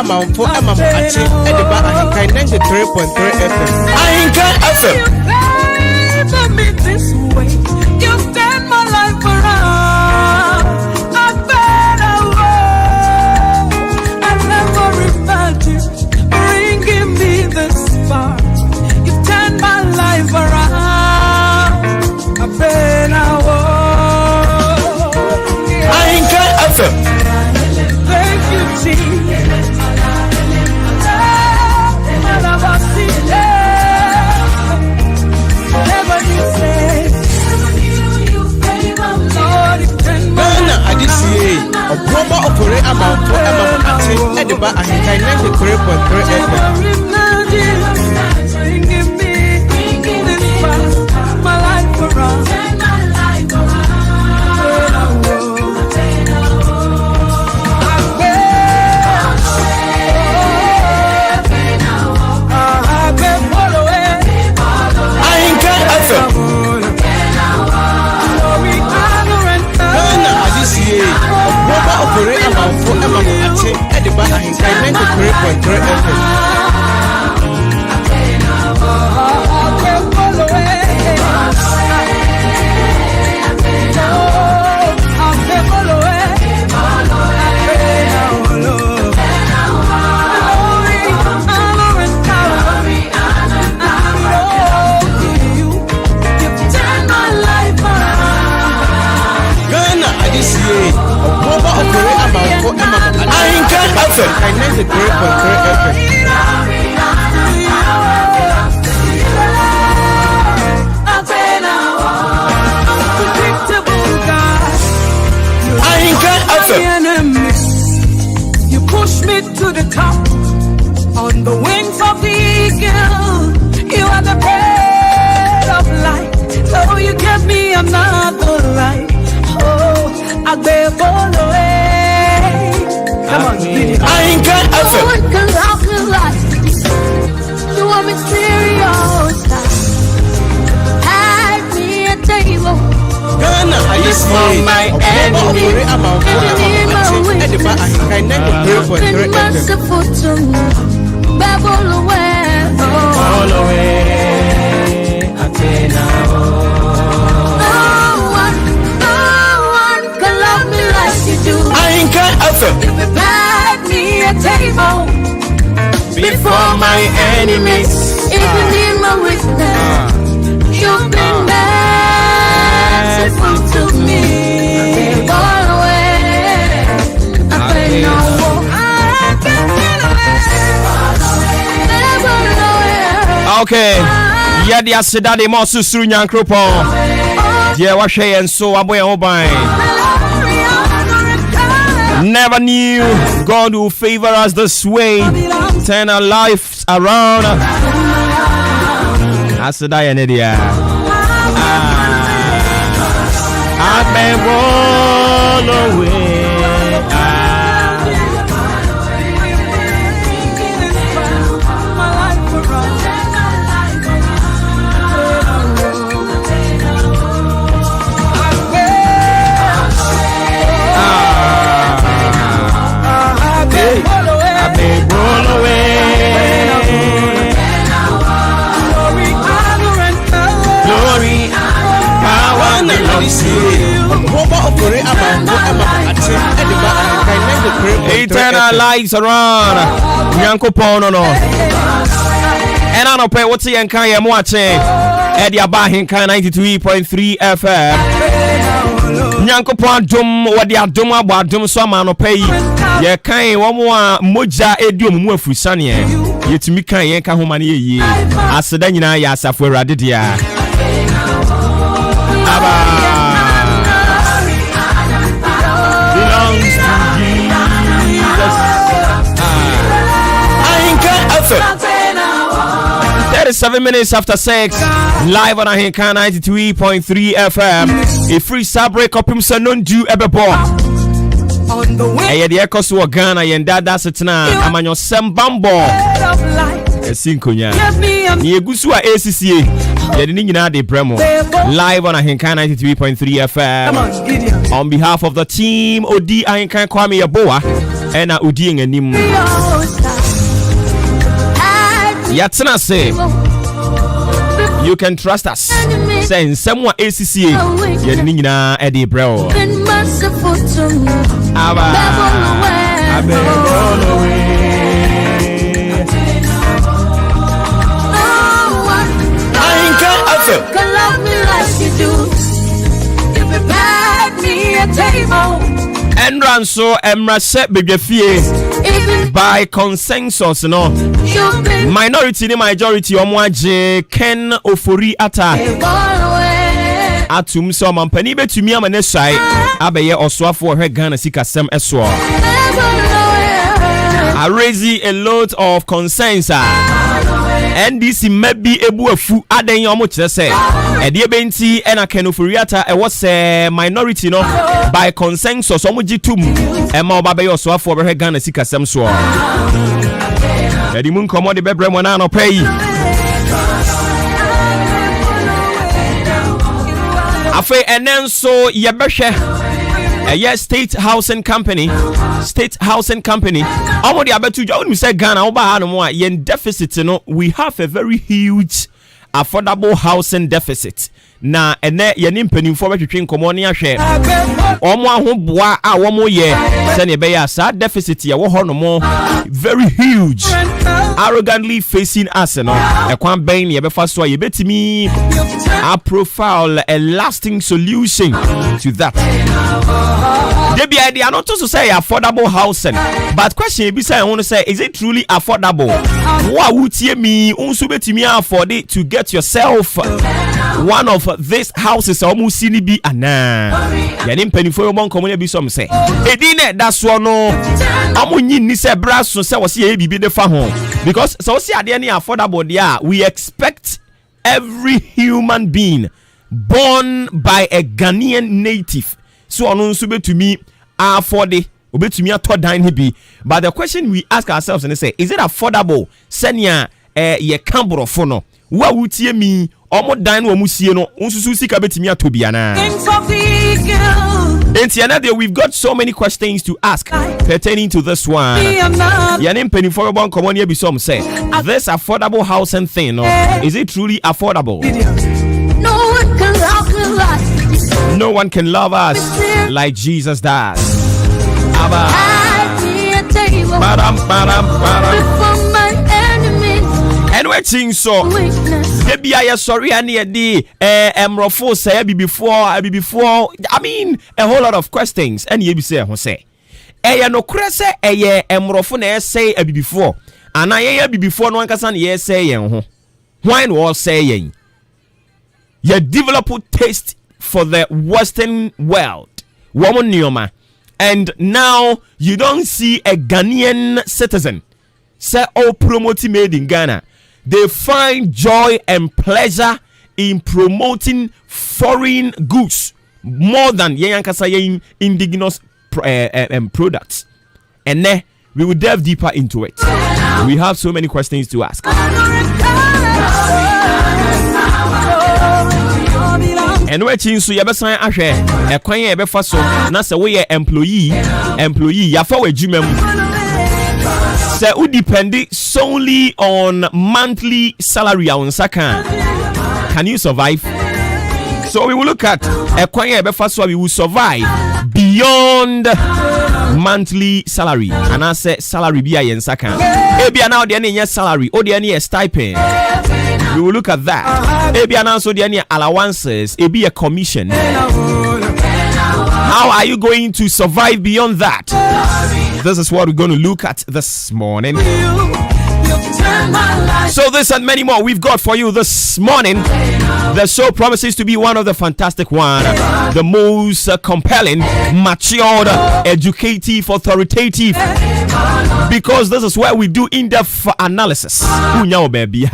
Amanfo Maakye Ediba Ahinkai 93.3 FM. Ahinkai FM. Never me this way. You turn my life around. I better I never imagined bringing me this far. You turn my life around. I better Ahinkai FM. Thank you, Jesus. Obuoba Ofori Amanfo Maakye Ediba Ahinkai 93.3 FM. My life around. Obuoba Ofori Amanfo Maakye Ediba Ahinkai 93.3 FM. Obuoba Ofori Amanfo Ahinkai 93.3 FM. Ahinkai FM. You push me to the top on the wings of the eagle. You are the bread of life. So you give me another life. Oh, I bear all away. Come on, Ahinkai FM. No one can love you like you are mysterious. Hide me a table. Ghana, I used to my enemy. Ediba Ahinkai 93.3 FM. Babble away. All away. Athena. Ahinkai FM. You prepared me a table before my enemies. Even in my weakness, you've been merciful to me. All away, I pray no more. Okay. Yeah, the asida de mo susuru nyankropon. Yeah, wa hwe yen so aboye oban. Never knew God will favor us this way. Turn our lives around. Asida yen dia. I've been all away. Eternal lives around Nyankopon no. And I don't pay what's the Yankaya Moache Eddie Abahinka 92.3 FM. Nyankopon dum what they are dum about dum so man no pay. Ye kan one more moja edium mu afusane yetumi kan yen ka homa ne ye aseda nyina ya asafo awrade dia aba belongs to Jesus. Ahinkai FM. 37 minutes after 6, live on Ahinkai 93.3 FM. A free break up himself non do ebebo. Eye de ekoso Ghana yen dada setena amanyo sembambo. Esinkonya. Ni egusu a ACCA. Ye de nyina de bremo. Live on Ahinkai 93.3 FM. On behalf of the team Odi Ahinkai Kwame Yeboah. ena odi enim yatsena say you can trust us say nsɛm a ACCA yɛde ne nyinaa ɛde brɛ aba Enran so emrase bedwafie by consensus no minority ni majority omo age Ken Ofori atum so mampani betumi amane sai abeye osoafo ohwe Ghana sikasem eso I raise a lot of concerns NDC maybe ebu afu aden omo kire se ede benti ena Ken Ofori e was minority no by consensus omo gitum ema oba be osoafo ohwe Ghana sikasem so edi mun komo de bebre mo na no pay afa enenso yebehwe yes, State Housing Company. Omo de abetu jo unu say Ghana oba ha no mo yen deficit no, we have a very huge affordable housing deficit. Na ene yen mpanimfo betwetwe nkomo ne ahwe. Omo ahoboa a womo ye se ne be ya sa deficit ye wo ho no mo very huge. Arrogantly facing us no. Ekwan ben ye be fa so ye betimi a profile a lasting solution to that. They are not to say affordable housing, but question be say I want to say, is it truly affordable? What would you mean? Unsubetimi afford it to get yourself one of these houses almost be ana. Yanim penny for your community be some say. Edine that's one no. Amunyi ni se brass so say was ye be the home because so see are any affordable there. We expect every human being born by a Ghanaian native. So on to me afford it to me a third dine be. But the question we ask ourselves and say, is it affordable? Senya ye cambro fono. What would you mean? Omo dine wo musie no unsusu sika betimi atobiana. And we've got so many questions to ask pertaining to this one. Yanim penny for one common here be some say this affordable housing thing, no, is it truly affordable? No one can love us like Jesus does. And waiting so maybe I sorry and the emrofo say before. I mean a whole lot of questions and you be say Jose. No krese emrofo na say before. And I before no one can yes say why was saying you develop taste for the Western world, woman Nioma, and now you don't see a Ghanaian citizen say all promoting made in Ghana. They find joy and pleasure in promoting foreign goods more than Yankasa indigenous products. And then we will delve deeper into it. We have so many questions to ask. And we're changing so you besan ahwe e kwan ye be fa so na se we employee ya fa we jumam se u depend solely on monthly salary on saka. Can you survive? So we will look at e kwan ye be fa so we will survive beyond monthly salary. And I say salary be a saka e bia now de any salary o de any stipend. We will look at that. Maybe announce any allowances, it be a commission. How are you going to survive beyond that? This is what we're going to look at this morning. So this and many more we've got for you this morning. The show promises to be one of the fantastic one, the most compelling, matured, educative, authoritative, because this is where we do in-depth analysis. Baby,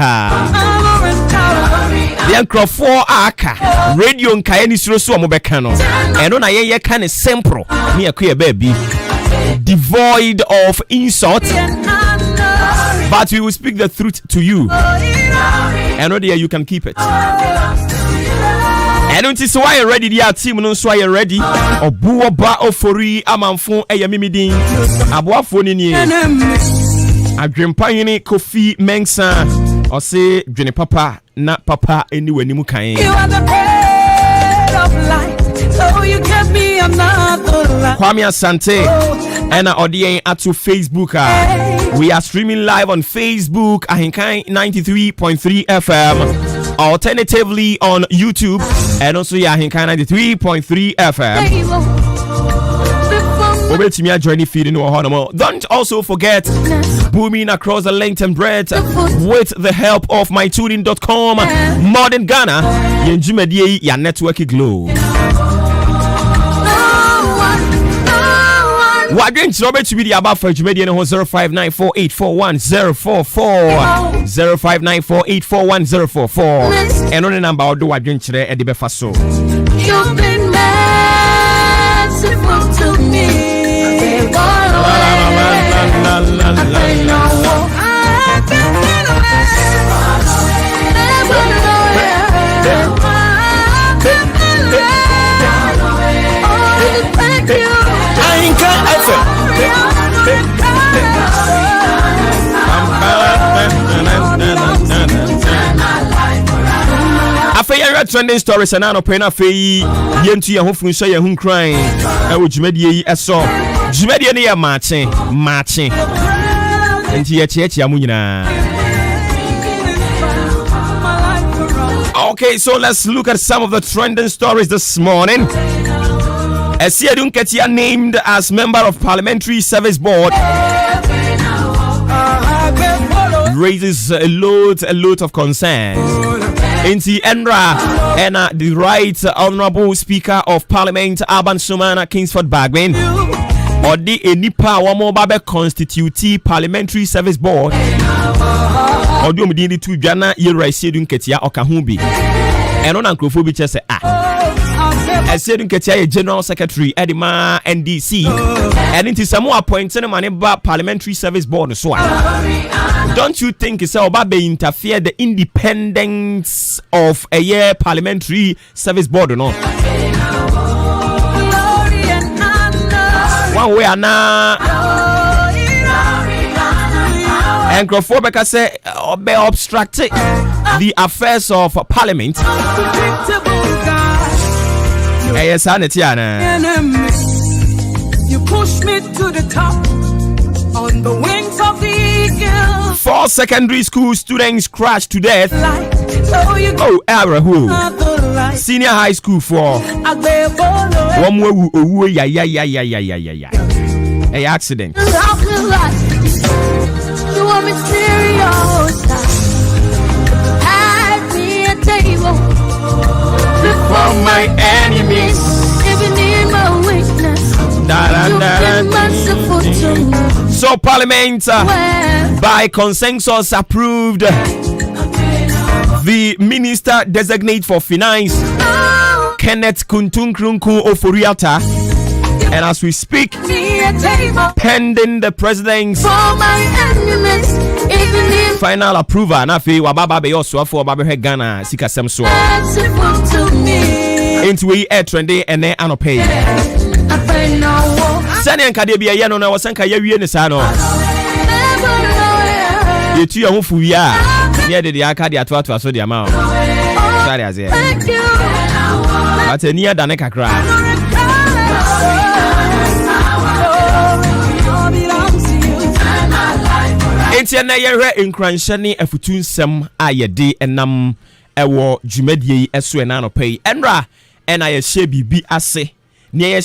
the Ancro4 Aka radio nkaeni siroso amobekano eno na ye kan simple me akua baby devoid of insult, but we will speak the truth to you, and there you can keep it. And until so I ready, the team no so I ready. Obuoba Ofori Amanfo Eyamimidin. Aboafo ni Adwempanyini Kofi Mensah. Or say Dwene Papa na Papa anywhere ni mu kan. You are the bread of life. So you give me another life. Kwame Asante and Odie atu Facebook. We are streaming live on Facebook, Ahinkai 93.3 FM. Alternatively on YouTube and also Ahinkai 93.3 FM. Don't also forget booming across the length and breadth with the help of mytuning.com. Modern Ghana, Yenjumedie, your network glow. What going to Robert to be the above for Jumedian 0594841044 0594841044 and on the number of the what going today at the Befaso. You've been merciful to me. After trending stories and now paying a fee, Yentu Yahoo say Yahoo crying. I would Jumedi saw Jumedi near Maakye. And Yamunina. Okay, so let's look at some of the trending stories this morning. Esiedun Ketia named as member of Parliamentary Service Board raises a lot of concerns. Inti Enra and the Right Honourable Speaker of Parliament Alban Sumana Kingsford Bagman or the Enipa Wamo Babe Constitute Parliamentary Service Board or do me to Jana Yera Esiedun Ketia or Kahumbi and on Uncle just say Esiedun Ketia General Secretary Edima NDC and into some more appointed about Parliamentary Service Board as well. Don't you think it's about interfere the independence of a year Parliamentary Service Board or not? One way or another, and Crawford say be obstructing the affairs of Parliament. Yes, you push me to the top on the wings of the eagle. 4 secondary school students crashed to death. Senior high school for a accident. You are mysterious. Had me a table before my enemies. Even in my weakness, you've been merciful to me. So Parliament by consensus approved the Minister Designate for Finance, Kenneth Kuntunkrunku Oforiata, and as we speak, pending the President's final approval, and afi wababa be also for Babe Ghana sikasem so into we air trending and then anopay. Sani Nkadebia yano na wasanka yawie ne sa no. Yetu ya hufu ya. Near the aka dia to so dia ma. Sorry as here. But near than kakra. Enti na yehwe nkranhye afutunsem ayede enam ewo dwumadie eso na no pay. Enra ena ye hye bibi ase. We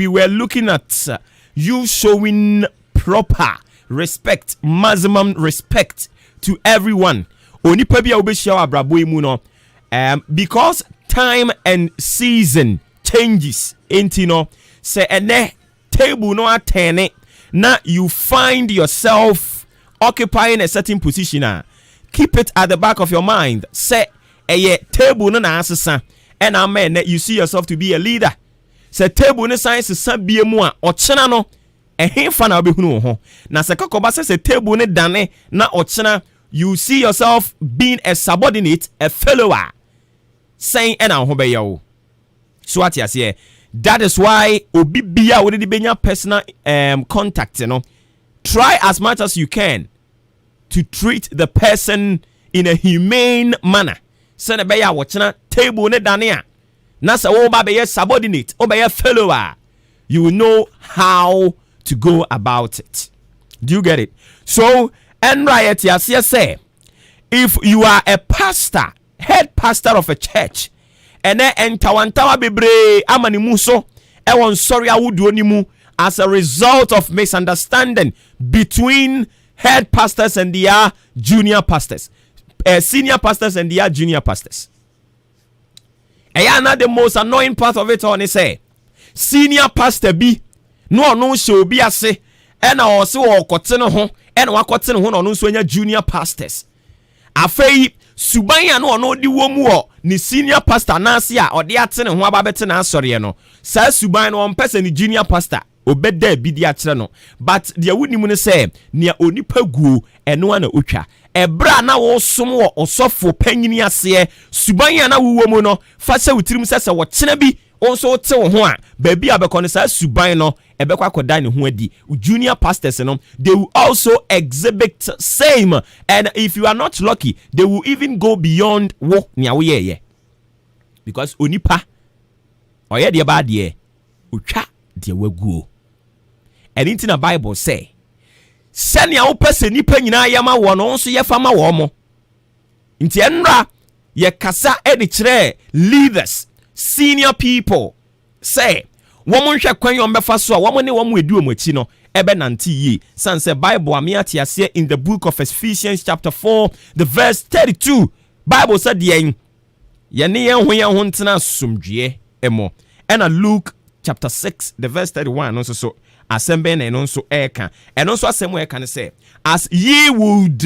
were looking at you showing proper respect, maximum respect to everyone. Because time and season changes. Say ene table no atene. Now you find yourself occupying a certain position. Keep it at the back of your mind. Say a table no na asesa. And amen, you see yourself to be a leader. Say table ne science sabie mu a ochena no ehemfa na obehunu ho na se kokoba se table ne dane na ochena you see yourself being a subordinate, a follower. Saying and ho be yo. So what you say? That is why obi bia we dey benya personal contact, you know. Try as much as you can to treat the person in a humane manner. Send a beya watching table ne dania. Nasa wo ba be subordinate, o be follower. You will know how to go about it. Do you get it? So, and right say, if you are a pastor, head pastor of a church, and then entawantawa bebre amani muso, ewon sorry awudu onimu as a result of misunderstanding between head pastors and their junior pastors, senior pastors and their junior pastors. And the most annoying part of it all is say, senior pastor B, no show be ase, and also okotene ho, and wakotene ho no so junior pastors. Afei subanya no di womu ni senior pastor nasia or de atene ho ababete na asore no. Sa suban no person ni junior pastor obeda bi di akyere no. But the wunimu ne say nia onipa guo eno na otwa. Ebra na wo som wo osofo panyini ase subanya na wuwo mu no fa se wutirim sese wo kyena bi onso te wo ho a baabi abekọ ne sa suban no ebekọ akoda ne ho adi junior pastors no they will also exhibit same, and if you are not lucky they will even go beyond wo nia wo ye because onipa oye de ba de otwa de waguo. And in the Bible say send ya opese nipa nyina yama wo no nso ye fama wo mo nti enra ye kasa e de kire leaders, senior people say woman hwe kwan yo mbefa so a woman ne woman edu omachi no ebe nante yi san say Bible amiate ase in the book of Ephesians chapter 4 the verse 32. Bible said ye ne yen ho ntena somdwe emo. And Luke chapter 6 the verse 31 also so assemble na no so eka eno so asem eka ne say as ye would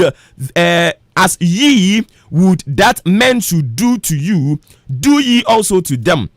that men should do to you, do ye also to them.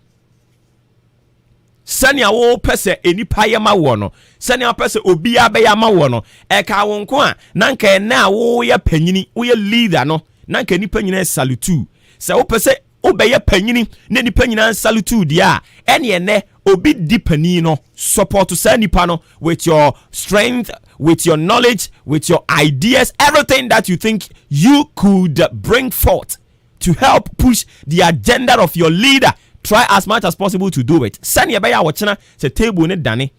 Sanya wo pese enipa yema wo no, sanya pese obi abeya ma wo no, eka wo nko a nanka na wo ye panyini, wo ye leader no, nanka nipa nyina salutu. Se wo pese obeye panyini na nipa nyina salutu dia, ene ne obi dipani no support to say nipa no with your strength, with your knowledge, with your ideas, everything that you think you could bring forth to help push the agenda of your leader. Try as much as possible to do it. Send your beya watching the table ne dane.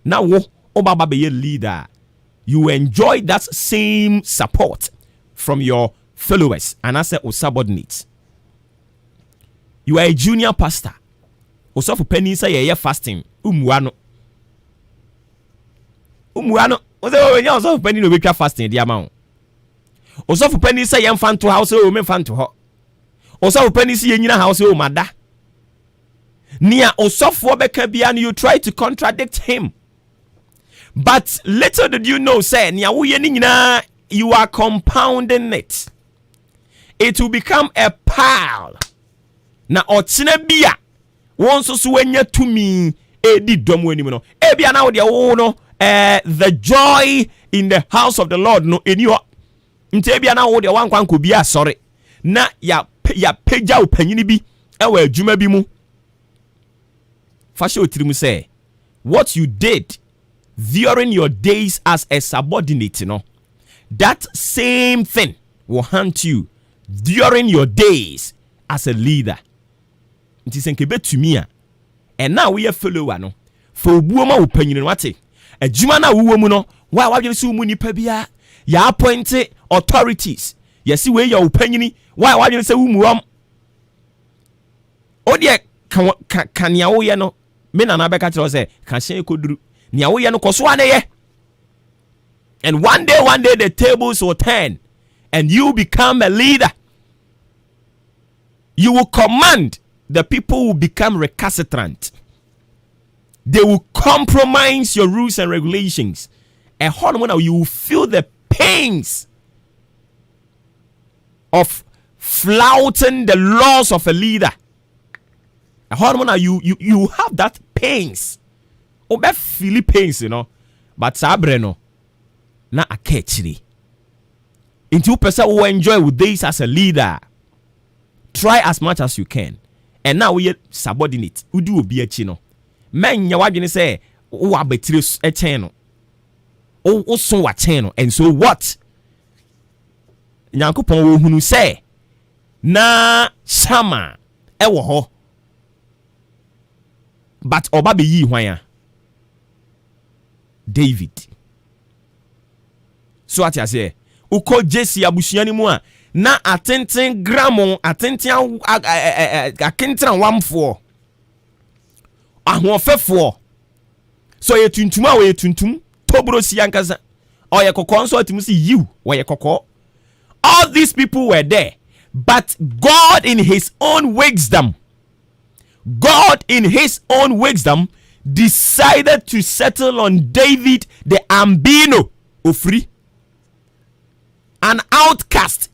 Now wo obaba be leader. You enjoy that same support from your followers and as a subordinates. You are a junior pastor. Osofu penny say ye fasting. Umuano. Osofu penny no weka fasting di amount. Osofu penny say ye fan to house o me fan to ho. Osofu penny say ye nyina house o mada. Nia osofu obeka bia and you try to contradict him. But little did you know say nia wo ye ni nyina you are compounding it. It will become a pile. Na otine bia won so wenya tumi edi dom wanimu no ebia na wo de wo no the joy in the house of the Lord no eni ho nti ebia na wo de wankwan ko bia sorry na ya peja opanyini bi ewa adwuma bi mu fashion otirimu say what you did during your days as a subordinate no that same thing will haunt you during your days as a leader. Nti senke betumi a and now we are follower no for obuoma opanyini wate adwuma na wo mu no wa wadwe se mu nipa bia ya appoint authorities yesi we ya opanyini wa wadwe se wo mu odie kan ya wo ye no me na na beka kire se kan hye koduru nia wo ye no koso ane and one day the tables will turn and you become a leader. You will command. The people will become recalcitrant. They will compromise your rules and regulations. And you will feel the pains of flouting the laws of a leader. You have that pains. Obe feel pains, you know. But sabreno na akechiri. Into person will enjoy with this as a leader. Try as much as you can. and now we subordinate. We do be a chino. Man, your wife say, oh, I bet a channel. Oh, also a channel. And so what? Nyankopon who say, na sama ewo ho. But oba be yi hwan David. So what I say, uko Jesse abusuani mu a na atenten gramo atenten akentran wamfo ahofefo so ye tuntum a we tuntum tobro si yankasa o ye kokko nso atimu si you we ye kokko. All these people were there, but God in his own wisdom decided to settle on David the Ambino Ofori, an outcast.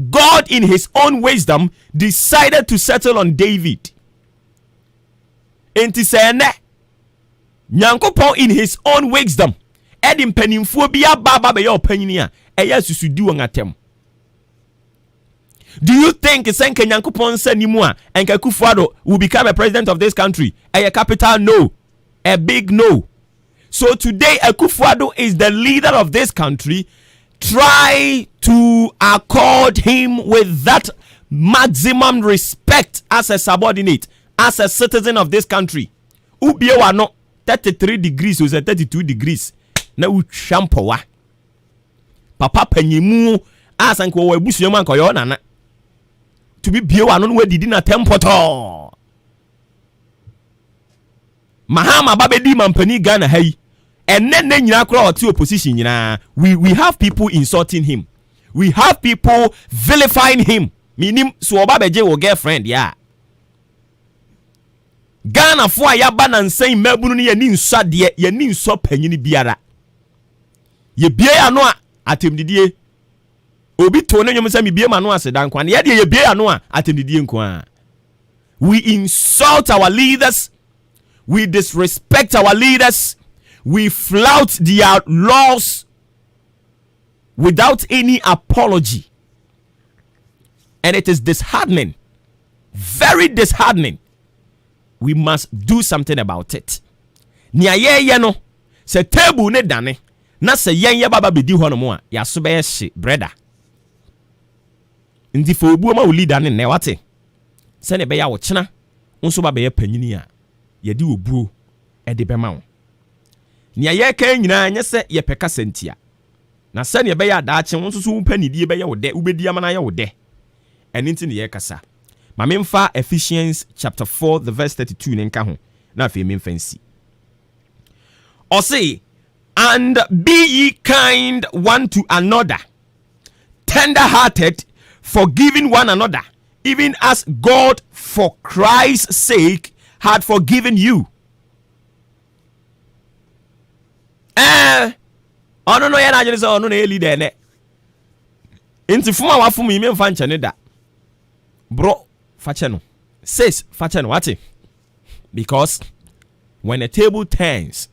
God in his own wisdom decided to settle on David. Enti sene Nyankopon in his own wisdom edim penimfo bia baba be your panyini a eya susudu on atem. Do you think Senke Nyankopon said ni mu a Enka Kufuado will become a president of this country? A capital no, a big no. So today Kufuado is the leader of this country. Try to accord him with that maximum respect as a subordinate, as a citizen of this country. Ubiewa no 33 degrees or 32 degrees. Na uchampowa. Papa penyimu asanko wa ebusu yoma nkoyo nana. To be biewa no we didi na tempoto. Mahama babedi mampani Ghana hai. And then nyina kura oti opposition nyina. We have people insulting him. We have people vilifying him. Minim so obabeje wo girlfriend ya. Ghana fo ya ba na nsan mabunu ne yani nso de yani nso panyini biara. Ye bie ya no a atemdidie. Obi to ne nyom se me bie ma no aseda nkwa. Ye de ye bie ya no a atemdidie nkwa. We insult our leaders. We disrespect our leaders. We flout their laws without any apology. And it is disheartening. Very disheartening. We must do something about it. Nia ye no se table ne dane na se yen baba bedi ho no mo a ya so be hye brother. Ndi fo obuo ma wo leader ne ne wate. Se ne be ya wo kena nso baba ye panyini a ye di obuo e de be ma wo. Nia ye kan nyina nya se ye peka sentia. Na se ne be ya daache nso so panidie be ye wo de ubedi amana ye wo de. Eninti ne ye kasa. Mamemfa Ephesians chapter 4 the verse 32 nenka ho na fe memfansi. Or say, and be ye kind one to another, tender-hearted, forgiving one another, even as God for Christ's sake had forgiven you. Ono no yana jeni so ono na leader ne. Enti fuma wa fumu yime mfa nchane da. Bro, facheno. Says facheno wati. Because when a table turns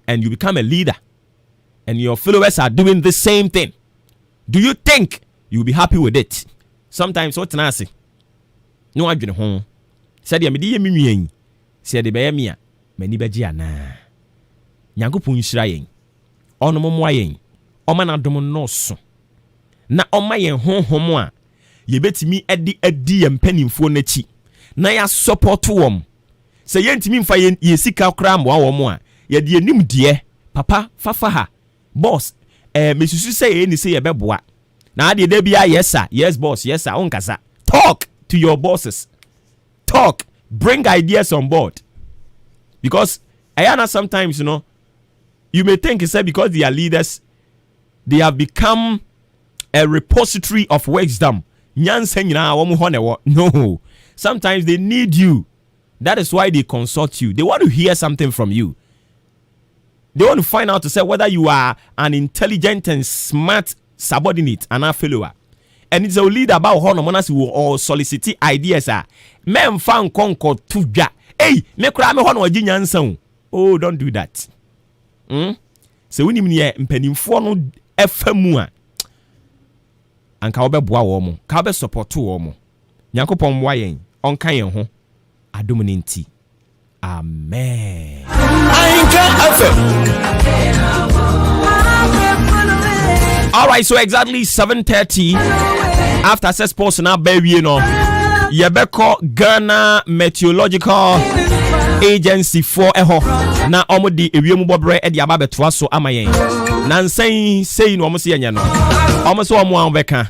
and you become a leader and your followers are doing the same thing, do you think you'll be happy with it? Sometimes what na say? No adwene ho. Said ya mede ye menwen. Said be ye me a mani beji ana. Nyankopon hyira yen. Ono momwa yen. Oma na dom no so. Na oma yen honhom a ye betimi edi ye mpanimfo nachi. Na ya support wom. Se yentimi mfa ye sika kra mwa wom a ye de anim de papa fafa ha boss mesusu se ye ni se ye beboa. Na ade da bia yes sir, yes boss, yes sir, onkasa. Talk to your bosses. Talk, bring ideas on board. Because ayana sometimes, you know, you may think it's because they are leaders, they have become a repository of wisdom. No. Sometimes they need you. That is why they consult you. They want to hear something from you. They want to find out to say whether you are an intelligent and smart subordinate and a follower. And it's a leader about how monas will all solicit ideas. Men found concord to ja. Hey, me cry me hono jinyan sound. Oh, don't do that. So when you mpenimfo no efamu a anka obe boa wo mo ka obe support wo mo Nyankopɔn mmoa yɛn ɔnka yɛn ho adom ne nti. Amen. All right, so exactly 7:30 after says sports na baby no yebeko Ghana Meteorological Agency for eho na omo di ewiemu bobre e di aba betoa so amayen na nsan sei no omo se yenya no omo so omo an beka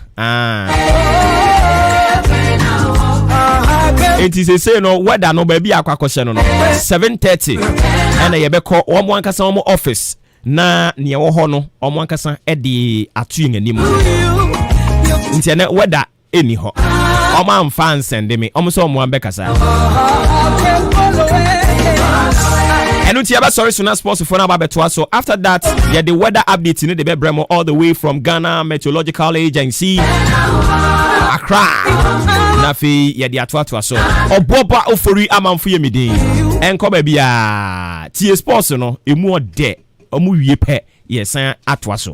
it is say no weather no ba bi akwakoshe no 7:30 and yebeko omo ankasa omo office na ne wo ho no omo ankasa e di atu yen anim nti na weather eni ho omo amfa nsende me omo so omo ambekasa and until you sorry soon as possible for now. So after that, yeah, the weather update in the Bremo all the way from Ghana Meteorological Agency, Accra. Nafi yeah the atwa so. Obuoba Ofori Amanfo yemide. Enko ba bia. Tie sports no emu ode. Omu wie pe. Yes, atwa so.